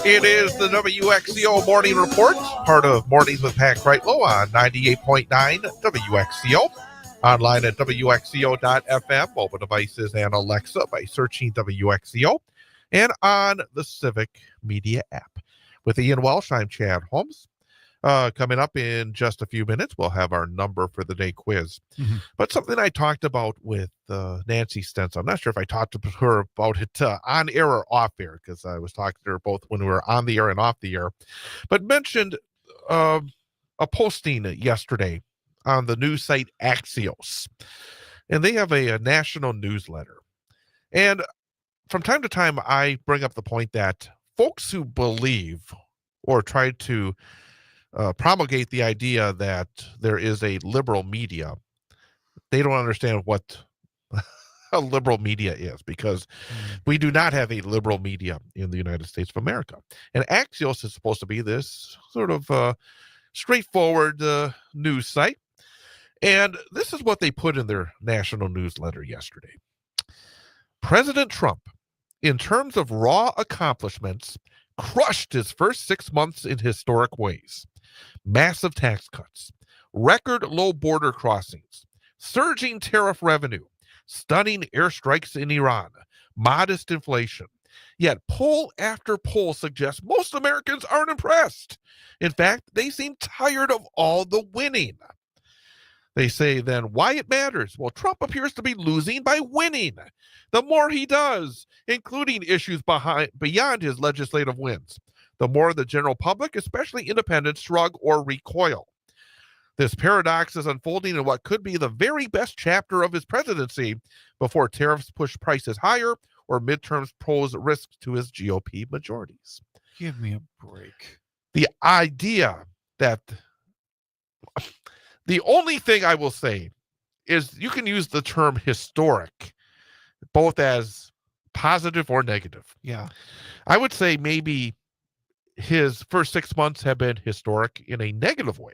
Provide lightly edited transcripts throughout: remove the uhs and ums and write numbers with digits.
It is the WXCO Morning Report, part of Mornings with Pat Kreitlow on 98.9 WXCO. Online at WXCO.FM, mobile devices and Alexa by searching WXCO, and on the Civic Media app. With Ian Welsh, I'm Chad Holmes. Coming up in just a few minutes, we'll have our number for the day quiz. But something I talked about with Nancy Stenzel, I'm not sure if I talked to her about it on air or off air, because I was talking to her both when we were on the air and off the air, but mentioned a posting yesterday on the news site Axios. And they have a national newsletter. And from time to time, I bring up the point that folks who believe or try to promulgate the idea that there is a liberal media, they don't understand what a liberal media is, because we do not have a liberal media in the United States of America. And Axios is supposed to be this sort of straightforward news site. And this is what they put in their national newsletter yesterday. President Trump, in terms of raw accomplishments, crushed his first 6 months in historic ways. Massive tax cuts, record low border crossings, surging tariff revenue, stunning airstrikes in Iran, modest inflation. Yet poll after poll suggests most Americans aren't impressed. In fact, they seem tired of all the winning. They say then why it matters. Well, Trump appears to be losing by winning. The more he does, including issues beyond his legislative wins, the more the general public, especially independents, shrug or recoil. This paradox is unfolding in what could be the very best chapter of his presidency before tariffs push prices higher or midterms pose risks to his GOP majorities. Give me a break. The idea that the only thing I will say is you can use the term historic both as positive or negative. Yeah. I would say maybe his first 6 months have been historic in a negative way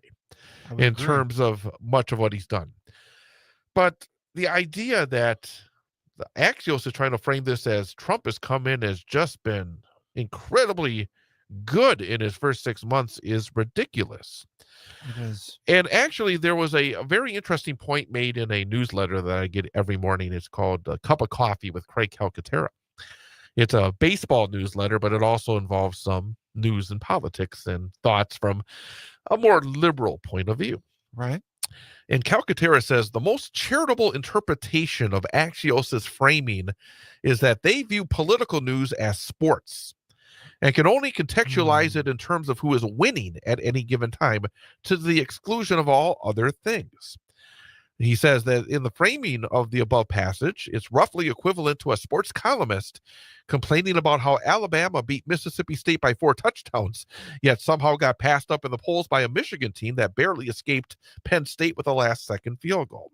in terms of much of what he's done. But the idea that the Axios is trying to frame this as Trump has come in has just been incredibly good in his first 6 months is ridiculous. It is. And actually, there was a very interesting point made in a newsletter that I get every morning. It's called A Cup of Coffee with Craig Calcaterra. It's a baseball newsletter, but it also involves some news and politics and thoughts from a more liberal point of view. Right. And Calcaterra says the most charitable interpretation of Axios' framing is that they view political news as sports and can only contextualize it in terms of who is winning at any given time, to the exclusion of all other things. He says that in the framing of the above passage, it's roughly equivalent to a sports columnist complaining about how Alabama beat Mississippi State by 4 touchdowns, yet somehow got passed up in the polls by a Michigan team that barely escaped Penn State with a last-second field goal.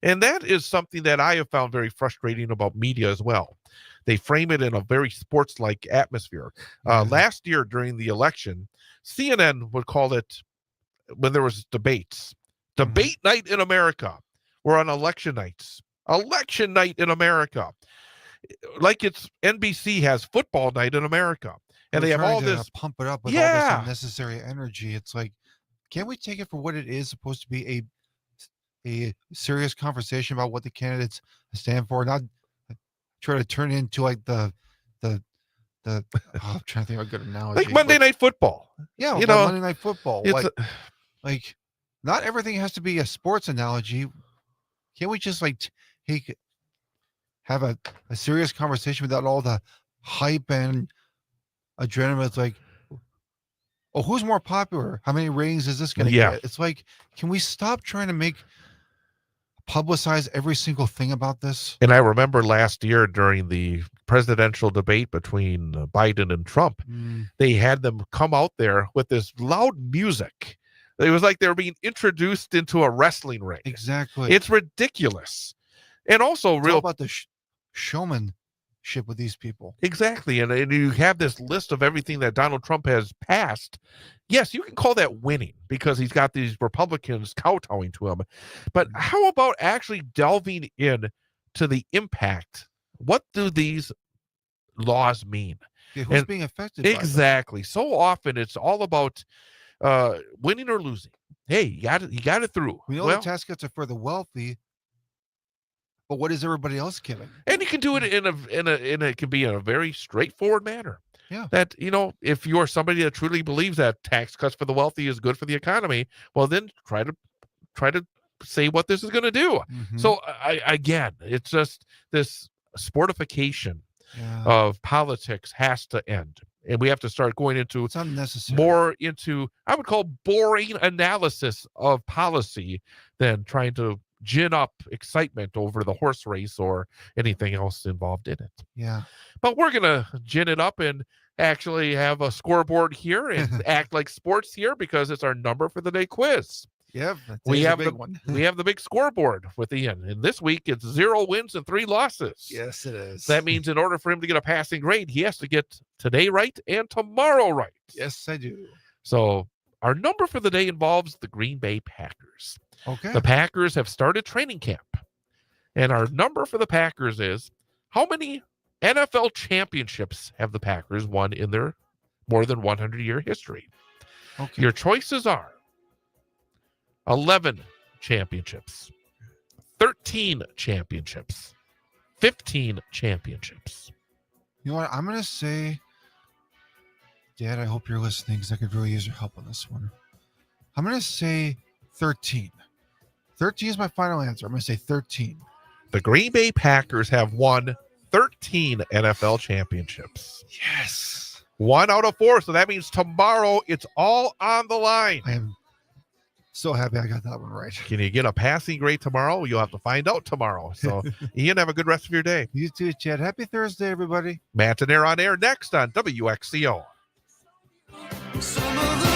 And that is something that I have found very frustrating about media as well. They frame it in a very sports-like atmosphere. Last year during the election, CNN would call it, when there was debates, debate night in America. We're on election nights. Election night in America. Like it's NBC has football night in America. And they have all this. Pump it up with all this unnecessary energy. It's like, can't we take it for what it is supposed to be, a serious conversation about what the candidates stand for, not try to turn into like the I'm trying to think of a good analogy. Like Monday Night Football. Yeah, you know, Monday Night Football. Like not everything has to be a sports analogy. Can't we just like have a serious conversation without all the hype and adrenaline? It's like, oh, who's more popular? How many ratings is this going to get? It's like, can we stop trying to publicize every single thing about this? And I remember last year during the presidential debate between Biden and Trump, they had them come out there with this loud music. It was like they were being introduced into a wrestling ring. Exactly. It's ridiculous. And also it's all about the showmanship with these people. Exactly. And you have this list of everything that Donald Trump has passed. Yes, you can call that winning because he's got these Republicans kowtowing to him. But how about actually delving in to the impact? What do these laws mean? Okay, who's And being affected by them? exactly. So often it's all about winning or losing. Hey, you got it through. We know the tax cuts are for the wealthy, but what is everybody else getting? And you can do it in it can be in a very straightforward manner. Yeah. That, if you're somebody that truly believes that tax cuts for the wealthy is good for the economy, well, then try to say what this is going to do. Mhm. So again, it's just this sportification Yeah. of politics has to end. And we have to start going into It's unnecessary. more into, I would call, boring analysis of policy than trying to gin up excitement over the horse race or anything else involved in it. Yeah. But we're going to gin it up and actually have a scoreboard here and act like sports here because it's our number for the day quiz. Yep. We have a big one. we have the big scoreboard with Ian. And this week it's 0 wins and 3 losses. Yes, it is. That means in order for him to get a passing grade, he has to get today right and tomorrow right. Yes, I do. So our number for the day involves the Green Bay Packers. Okay. The Packers have started training camp. And our number for the Packers is, how many NFL championships have the Packers won in their more than 100-year history? Okay. Your choices are 11 championships, 13 championships, 15 championships. You know what? I'm going to say, Dad, I hope you're listening because I could really use your help on this one. I'm going to say 13. 13 is my final answer. I'm going to say 13. The Green Bay Packers have won 13 NFL championships. Yes. 1 out of 4. So that means tomorrow it's all on the line. I am so happy I got that one right. Can you get a passing grade tomorrow? You'll have to find out tomorrow. So, Ian, have a good rest of your day. You too, Chad. Happy Thursday, everybody. Matt and Air on air next on WXCO. Some of the